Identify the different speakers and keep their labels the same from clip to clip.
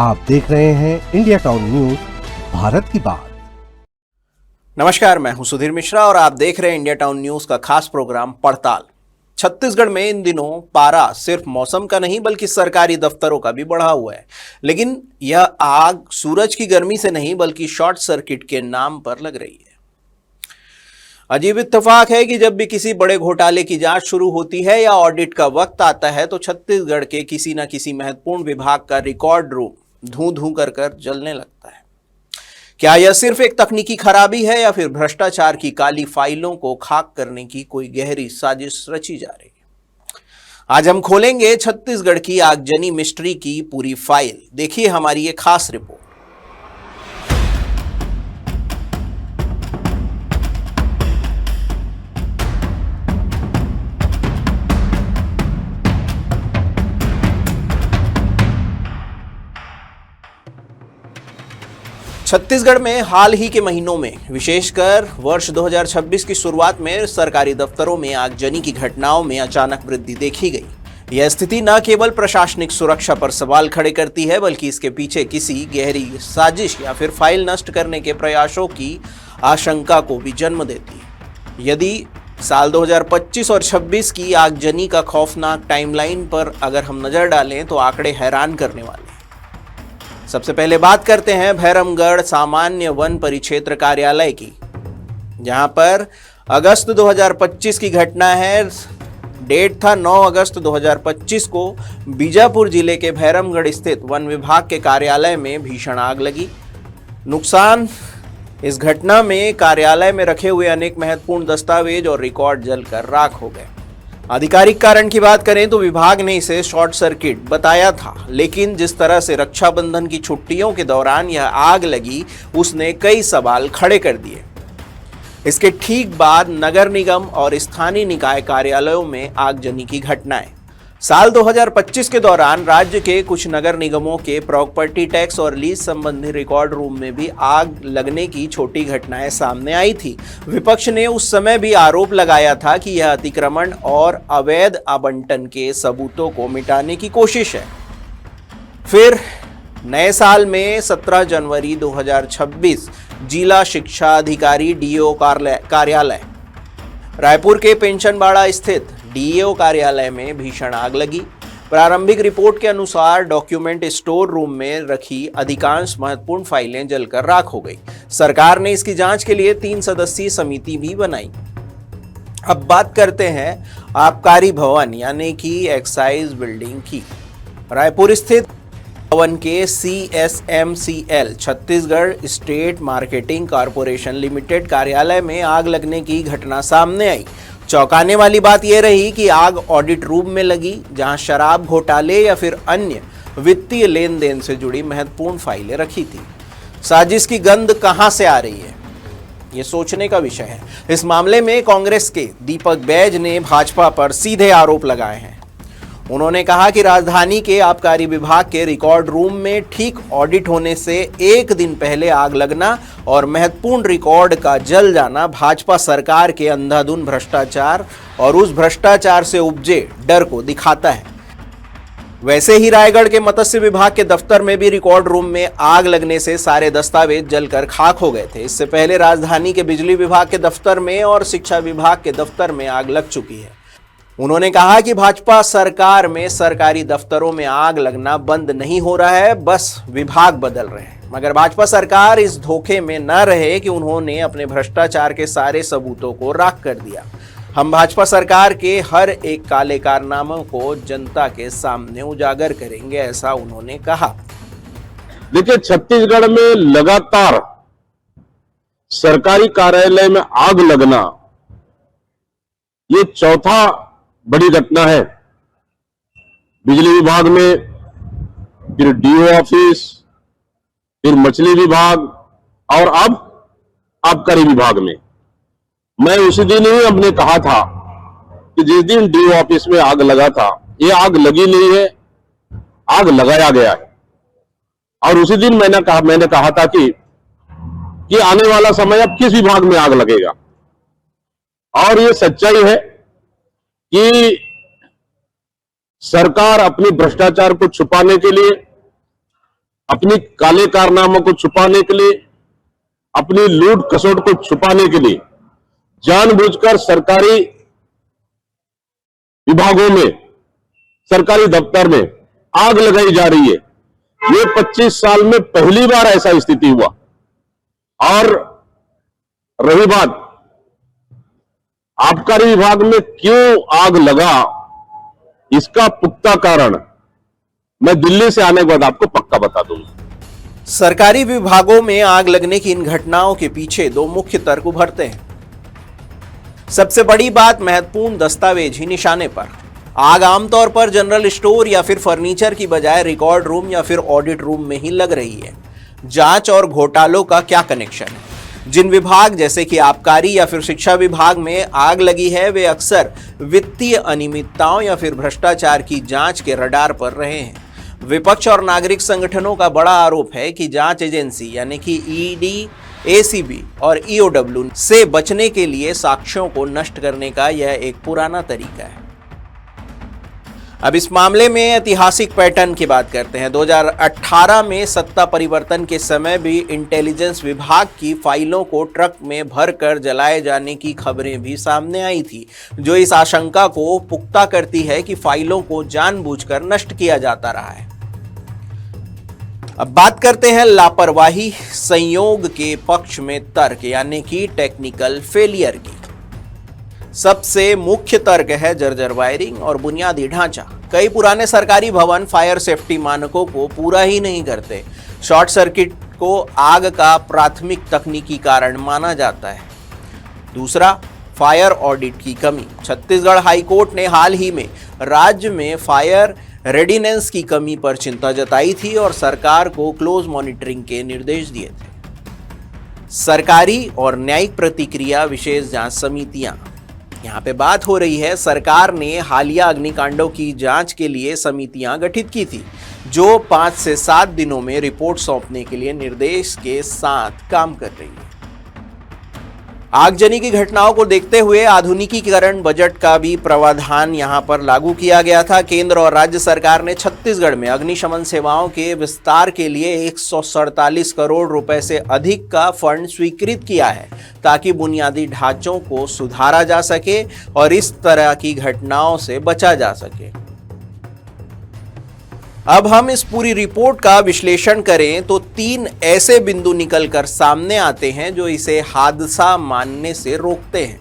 Speaker 1: आप देख रहे हैं इंडिया टाउन न्यूज, भारत की बात।
Speaker 2: नमस्कार, मैं हूं सुधीर मिश्रा और आप देख रहे हैं इंडिया टाउन न्यूज का खास प्रोग्राम पड़ताल। छत्तीसगढ़ में इन दिनों पारा सिर्फ मौसम का नहीं बल्कि सरकारी दफ्तरों का भी बढ़ा हुआ है। लेकिन यह आग सूरज की गर्मी से नहीं बल्कि शॉर्ट सर्किट के नाम पर लग रही है। अजीब इत्तेफाक है कि जब भी किसी बड़े घोटाले की जांच शुरू होती है या ऑडिट का वक्त आता है तो छत्तीसगढ़ के किसी न किसी महत्वपूर्ण विभाग का रिकॉर्ड रूम धूं धूं कर जलने लगता है। क्या यह सिर्फ एक तकनीकी खराबी है या फिर भ्रष्टाचार की काली फाइलों को खाक करने की कोई गहरी साजिश रची जा रही है? आज हम खोलेंगे छत्तीसगढ़ की आगजनी मिस्ट्री की पूरी फाइल। देखिए हमारी ये खास रिपोर्ट। छत्तीसगढ़ में हाल ही के महीनों में, विशेषकर वर्ष 2026 की शुरुआत में सरकारी दफ्तरों में आगजनी की घटनाओं में अचानक वृद्धि देखी गई। यह स्थिति न केवल प्रशासनिक सुरक्षा पर सवाल खड़े करती है बल्कि इसके पीछे किसी गहरी साजिश या फिर फाइल नष्ट करने के प्रयासों की आशंका को भी जन्म देती है। यदि साल 2025 और 26 की आगजनी का खौफनाक टाइमलाइन पर अगर हम नजर डालें तो आंकड़े हैरान करने वाले हैं। सबसे पहले बात करते हैं भैरमगढ़ सामान्य वन परिक्षेत्र कार्यालय की, जहां पर अगस्त 2025 की घटना है। डेट था 9 अगस्त 2025 को बीजापुर जिले के भैरमगढ़ स्थित वन विभाग के कार्यालय में भीषण आग लगी। नुकसान, इस घटना में कार्यालय में रखे हुए अनेक महत्वपूर्ण दस्तावेज और रिकॉर्ड जलकर राख हो गए। आधिकारिक कारण की बात करें तो विभाग ने इसे शॉर्ट सर्किट बताया था, लेकिन जिस तरह से रक्षाबंधन की छुट्टियों के दौरान यह आग लगी उसने कई सवाल खड़े कर दिए। इसके ठीक बाद नगर निगम और स्थानीय निकाय कार्यालयों में आगजनी की घटनाएं। साल 2025 के दौरान राज्य के कुछ नगर निगमों के प्रॉपर्टी टैक्स और लीज संबंधी रिकॉर्ड रूम में भी आग लगने की छोटी घटनाएं सामने आई थी। विपक्ष ने उस समय भी आरोप लगाया था कि यह अतिक्रमण और अवैध आवंटन के सबूतों को मिटाने की कोशिश है। फिर नए साल में 17 जनवरी 2026 जिला शिक्षा अधिकारी डीओ कार्यालय रायपुर के पेंशनबाड़ा स्थित डीएओ कार्यालय में भीषण आग लगी। प्रारंभिक रिपोर्ट के अनुसार डॉक्यूमेंट स्टोर रूम में रखी अधिकांश महत्वपूर्ण फाइलें जलकर राख हो गई। सरकार ने इसकी जांच के लिए 3 सदस्यीय समिति भी बनाई। अब बात करते हैं आबकारी भवन यानी कि एक्साइज बिल्डिंग की। रायपुर स्थित भवन के CSMCL Chhattisgarh state marketing corporation limited कार्यालय में आग लगने की घटना सामने आई। चौंकाने वाली बात यह रही कि आग ऑडिट रूम में लगी, जहां शराब घोटाले या फिर अन्य वित्तीय लेन देन से जुड़ी महत्वपूर्ण फाइलें रखी थी। साजिश की गंध कहां से आ रही है, यह सोचने का विषय है। इस मामले में कांग्रेस के दीपक बैज ने भाजपा पर सीधे आरोप लगाए हैं। उन्होंने कहा कि राजधानी के आबकारी विभाग के रिकॉर्ड रूम में ठीक ऑडिट होने से एक दिन पहले आग लगना और महत्वपूर्ण रिकॉर्ड का जल जाना भाजपा सरकार के अंधाधुंध भ्रष्टाचार और उस भ्रष्टाचार से उपजे डर को दिखाता है। वैसे ही रायगढ़ के मत्स्य विभाग के दफ्तर में भी रिकॉर्ड रूम में आग लगने से सारे दस्तावेज जलकर खाक हो गए थे। इससे पहले राजधानी के बिजली विभाग के दफ्तर में और शिक्षा विभाग के दफ्तर में आग लग चुकी है। उन्होंने कहा कि भाजपा सरकार में सरकारी दफ्तरों में आग लगना बंद नहीं हो रहा है, बस विभाग बदल रहे हैं। मगर भाजपा सरकार इस धोखे में न रहे कि उन्होंने अपने भ्रष्टाचार के सारे सबूतों को राख कर दिया। हम भाजपा सरकार के हर एक काले कारनामों को जनता के सामने उजागर करेंगे, ऐसा उन्होंने कहा।
Speaker 3: देखिए, छत्तीसगढ़ में लगातार सरकारी कार्यालय में आग लगना ये चौथा बड़ी घटना है। बिजली विभाग में, फिर डीओ ऑफिस, फिर मछली विभाग और अब आबकारी विभाग में। मैं उसी दिन ही हमने कहा था कि जिस दिन डीओ ऑफिस में आग लगा था, ये आग लगी नहीं है, आग लगाया गया है। और उसी दिन मैंने कहा था कि आने वाला समय अब किस विभाग में आग लगेगा। और ये सच्चाई है कि सरकार अपनी भ्रष्टाचार को छुपाने के लिए अपनी काले कारनामों को छुपाने के लिए, अपनी लूट खसोट को छुपाने के लिए जानबूझकर सरकारी विभागों में, सरकारी दफ्तर में आग लगाई जा रही है। ये 25 साल में पहली बार ऐसा स्थिति हुआ। और रही बात आबकारी विभाग में क्यों आग लगा, इसका पुख्ता कारण मैं दिल्ली से आने के बाद आपको पक्का बता दूंगा।
Speaker 2: सरकारी विभागों में आग लगने की इन घटनाओं के पीछे दो मुख्य तर्क उभरते हैं। सबसे बड़ी बात, महत्वपूर्ण दस्तावेज ही निशाने पर। आग आमतौर पर जनरल स्टोर या फिर फर्नीचर की बजाय रिकॉर्ड रूम या फिर ऑडिट रूम में ही लग रही है। जांच और घोटालों का क्या कनेक्शन है? जिन विभाग जैसे कि आबकारी या फिर शिक्षा विभाग में आग लगी है, वे अक्सर वित्तीय अनियमितताओं या फिर भ्रष्टाचार की जांच के रडार पर रहे हैं। विपक्ष और नागरिक संगठनों का बड़ा आरोप है कि जांच एजेंसी यानी कि ईडी, एसीबी और ईओडब्ल्यू से बचने के लिए साक्ष्यों को नष्ट करने का यह एक पुराना तरीका है। अब इस मामले में ऐतिहासिक पैटर्न की बात करते हैं। 2018 में सत्ता परिवर्तन के समय भी इंटेलिजेंस विभाग की फाइलों को ट्रक में भरकर जलाए जाने की खबरें भी सामने आई थी, जो इस आशंका को पुख्ता करती है कि फाइलों को जानबूझकर नष्ट किया जाता रहा है। अब बात करते हैं लापरवाही संयोग के पक्ष में तर्क यानी कि टेक्निकल फेलियर की। सबसे मुख्य तर्क है जर्जर वायरिंग और बुनियादी ढांचा। कई पुराने सरकारी भवन फायर सेफ्टी मानकों को पूरा ही नहीं करते। शॉर्ट सर्किट को आग का प्राथमिक तकनीकी कारण माना जाता है। दूसरा, फायर ऑडिट की कमी। छत्तीसगढ़ हाईकोर्ट ने हाल ही में राज्य में फायर रेडिनेंस की कमी पर चिंता जताई थी और सरकार को क्लोज मॉनिटरिंग के निर्देश दिए थे। सरकारी और न्यायिक प्रतिक्रिया विशेष जांच समितियां। यहाँ पे बात हो रही है, सरकार ने हालिया अग्निकांडों की जांच के लिए समितियां गठित की थी, जो 5 से 7 दिनों में रिपोर्ट सौंपने के लिए निर्देश के साथ काम कर रही है। आगजनी की घटनाओं को देखते हुए आधुनिकीकरण बजट का भी प्रावधान यहां पर लागू किया गया था। केंद्र और राज्य सरकार ने छत्तीसगढ़ में अग्निशमन सेवाओं के विस्तार के लिए 147 करोड़ रुपए से अधिक का फंड स्वीकृत किया है, ताकि बुनियादी ढांचों को सुधारा जा सके और इस तरह की घटनाओं से बचा जा सके। अब हम इस पूरी रिपोर्ट का विश्लेषण करें तो 3 ऐसे बिंदु निकलकर सामने आते हैं जो इसे हादसा मानने से रोकते हैं।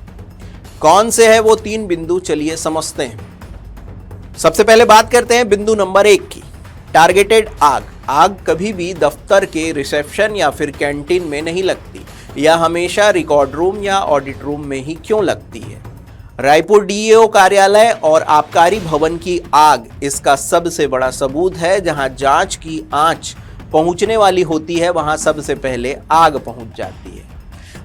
Speaker 2: कौन से हैं वो 3 बिंदु, चलिए समझते हैं। सबसे पहले बात करते हैं बिंदु नंबर 1 की, टारगेटेड आग। आग कभी भी दफ्तर के रिसेप्शन या फिर कैंटीन में नहीं लगती, यह हमेशा रिकॉर्ड रूम या ऑडिट रूम में ही क्यों लगती है? रायपुर डीईओ कार्यालय और आबकारी भवन की आग इसका सबसे बड़ा सबूत है। जहां जांच की आंच पहुंचने वाली होती है, वहां सबसे पहले आग पहुंच जाती है।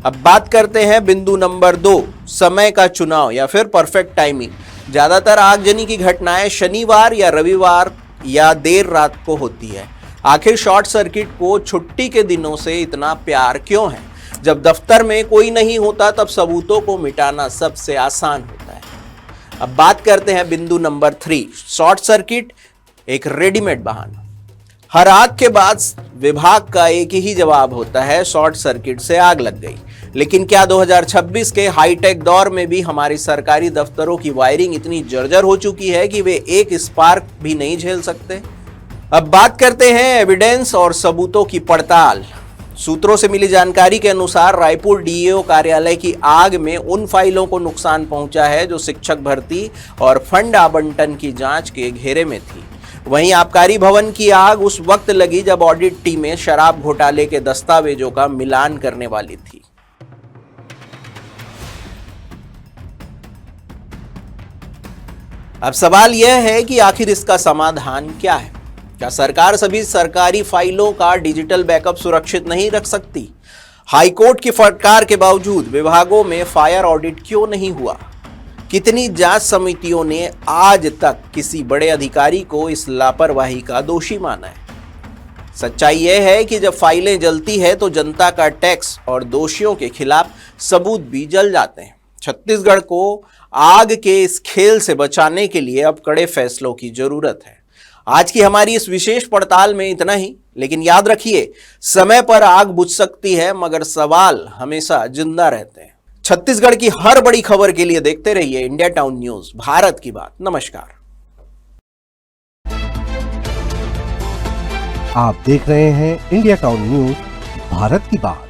Speaker 2: अब बात करते हैं बिंदु नंबर 2, समय का चुनाव या फिर परफेक्ट टाइमिंग। ज्यादातर आगजनी की घटनाएं शनिवार या रविवार या देर रात को होती है। आखिर शॉर्ट सर्किट को छुट्टी के दिनों से इतना प्यार क्यों है? जब दफ्तर में कोई नहीं होता तब सबूतों को मिटाना सबसे आसान होता है। अब बात करते हैं बिंदु नंबर 3, शॉर्ट सर्किट एक रेडीमेड बहाना। हर आग के बाद विभाग का एक ही जवाब होता है, शॉर्ट सर्किट से आग लग गई। लेकिन क्या 2026 के हाईटेक दौर में भी हमारी सरकारी दफ्तरों की वायरिंग इतनी जर्जर हो चुकी है कि वे एक स्पार्क भी नहीं झेल सकते? अब बात करते हैं एविडेंस और सबूतों की पड़ताल। सूत्रों से मिली जानकारी के अनुसार रायपुर डीईओ कार्यालय की आग में उन फाइलों को नुकसान पहुंचा है जो शिक्षक भर्ती और फंड आवंटन की जांच के घेरे में थी। वहीं आबकारी भवन की आग उस वक्त लगी जब ऑडिट टीमें शराब घोटाले के दस्तावेजों का मिलान करने वाली थी। अब सवाल यह है कि आखिर इसका समाधान क्या है? क्या सरकार सभी सरकारी फाइलों का डिजिटल बैकअप सुरक्षित नहीं रख सकती? हाईकोर्ट की फटकार के बावजूद विभागों में फायर ऑडिट क्यों नहीं हुआ? कितनी जांच समितियों ने आज तक किसी बड़े अधिकारी को इस लापरवाही का दोषी माना है? सच्चाई यह है कि जब फाइलें जलती है तो जनता का टैक्स और दोषियों के खिलाफ सबूत भी जल जाते हैं। छत्तीसगढ़ को आग के इस खेल से बचाने के लिए अब कड़े फैसलों की जरूरत है। आज की हमारी इस विशेष पड़ताल में इतना ही, लेकिन याद रखिए, समय पर आग बुझ सकती है मगर सवाल हमेशा जिंदा रहते हैं। छत्तीसगढ़ की हर बड़ी खबर के लिए देखते रहिए इंडिया टाउन न्यूज, भारत की बात। नमस्कार।
Speaker 1: आप देख रहे हैं इंडिया टाउन न्यूज, भारत की बात।